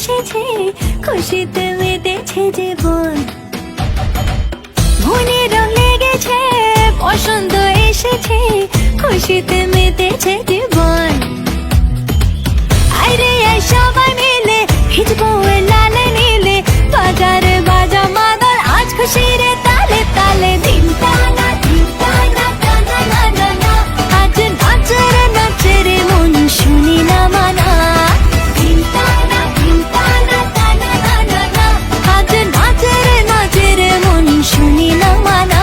এসেছে, খুশিতে মেতেছে জীবন। মনে রং লেগেছে, বসন্ত এসেছে, খুশিতে মেতেছে জীবন। আরে সবাই মিলে ভিজবো লাল নীলে, বাজারে বাজা মাদল আজ খুশির তালে তালে। দিন টানা দিন টানা টানা না না না, আজ নাচের নাচের মন শুনি না মানা। দিন টানা টানা না না না, আজ নাচের নাচের মন শুনি না মানা।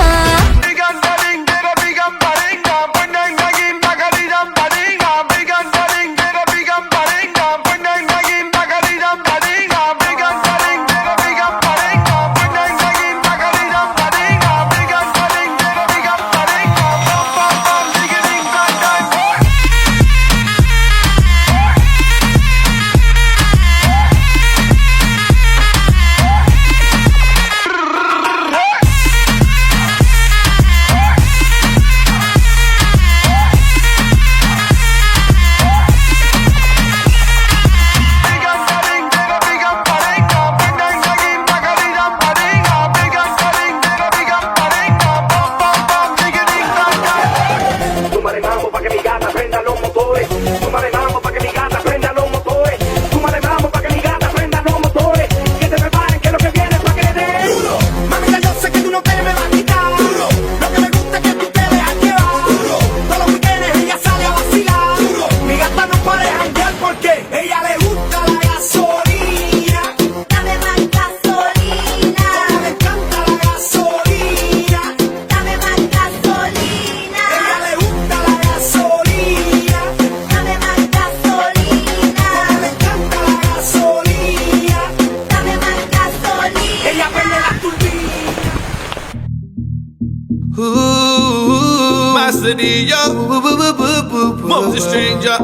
Moses stranger.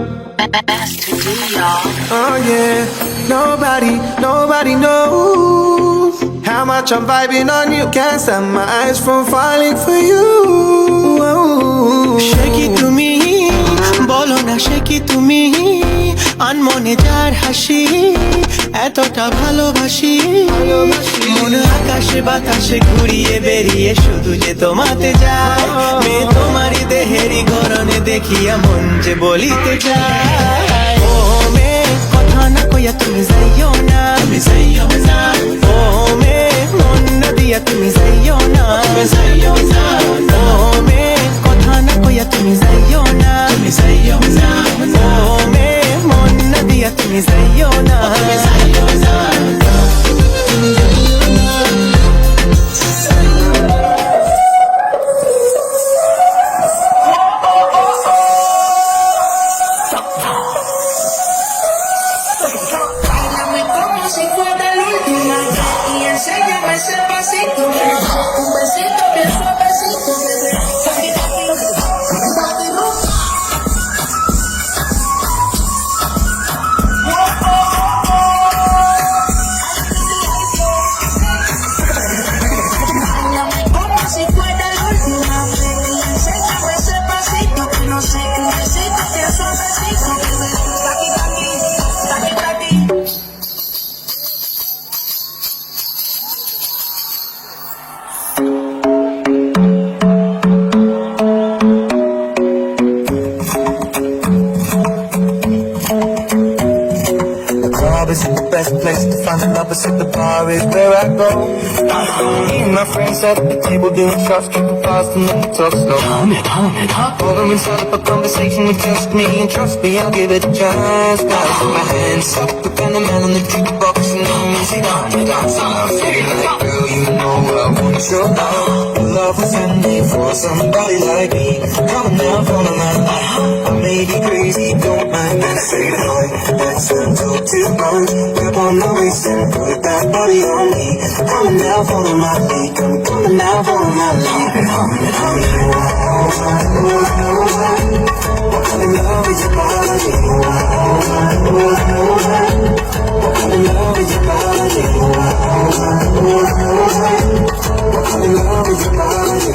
Oh yeah, nobody knows how much I'm vibing on you. Can't stop my eyes from falling for you. Shake to me, bolo na shake to me. আনমনে যার হাসি এতটা ভালোবাসি, মন আকাশে বাতাসে ঘুরিয়ে বেরিয়ে শুধু যে তোমাতে যায়। মেয়ে তোমারই দেহেরই গরনে দেখিয়া মন যে বলিতে যায়। ও মেয়ে কথা না কইয়া তুমি যাইও না, তুমি যাইও না। ও মেয়ে মন না দিয়া তুমি যাইও না, তুমি যাইও না। ও মেয়ে কথা না কইয়া তুমি যাইও না, তুমি যাইও না। ও মেয়ে মন না দিয়া তুমি যাইও না, তুমি যাইও না। Isn't the best place to find the lovers at the bar is where I go. Me and my friends at the table doing shots, tripping fast and then we talk slow. Hold them inside up a conversation with just me, and trust me, I'll give it a chance. Gotta put my hands up, the kind of man on the jukebox, and I'm easy on the dance. I'm feeling like, girl, you know I want your love. Your love was handmade for somebody like me. Come on now, follow my light. I may be crazy, don't mind that straight away. That's a talk too much. Grab on my waist and put that body on me. Come on now, follow my lead. Come on now, follow my lead. I'm in love with your body. I'm in love with your body. I'm in love with your body.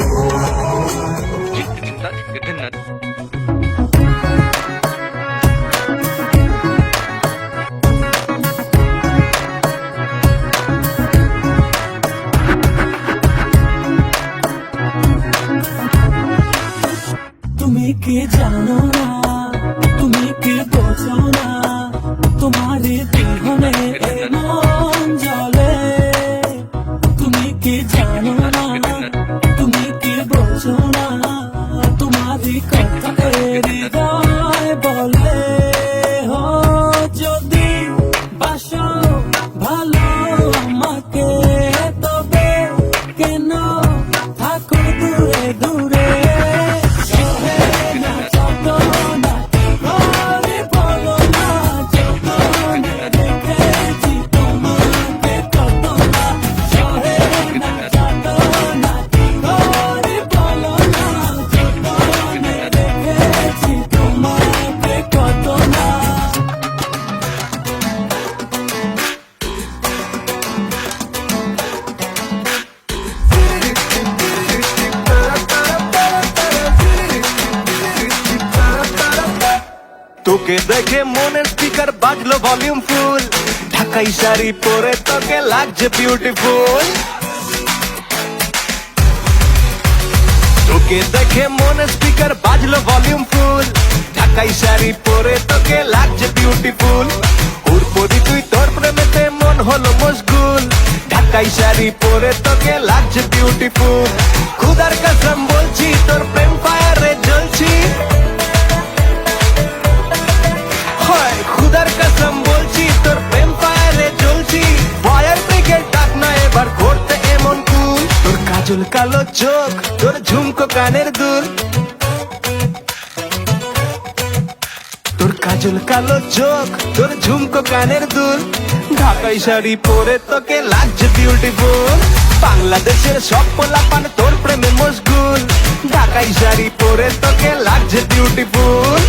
তোমাকে তবে কেন থাকো দূরে দূরে সহে না যত না ঘরে বলো না যত না দেখেছি তোমাকে কত না সহে না যত না ঘরে বলো না যত না দেখেছি তোমাকে কত না তোকে দেখে মনের স্পিকার বাজলো ভলিউম ফুল ঢাকাই শাড়ি পরে তোকে লাগছে বিউটিফুল তোকে দেখে মনের স্পিকার বাজলো ভলিউম ফুল ঢাকাই শাড়ি পরে তোকে লাগছে বিউটিফুল উর্পদি তুই তোর প্রেমেতে মন হলো মশগুল ঢাকাই শাড়ি পরে তোকে লাগছে বিউটিফুল খুদার কসম বলছি তোর প্রেম ফায়ারে জ্বলছি হয় খুদার কসম বলছি তোর প্রেম ফায়ারে জ্বলছি ফায়ার ব্রিগেড ডাক না এবার করতে এমন কুল তোর কাজল কালো চোখ তোর ঝুমকো কানের দুল তোর কাজল কালো চোখ তোর ঝুমকো কানের দুল ঢাকাই শাড়ি পরে তোকে লাগছে বিউটিফুল বাংলাদেশের সব পোলাপান তোর প্রেমে মশগুল ঢাকাই শাড়ি পরে তোকে লাগছে বিউটিফুল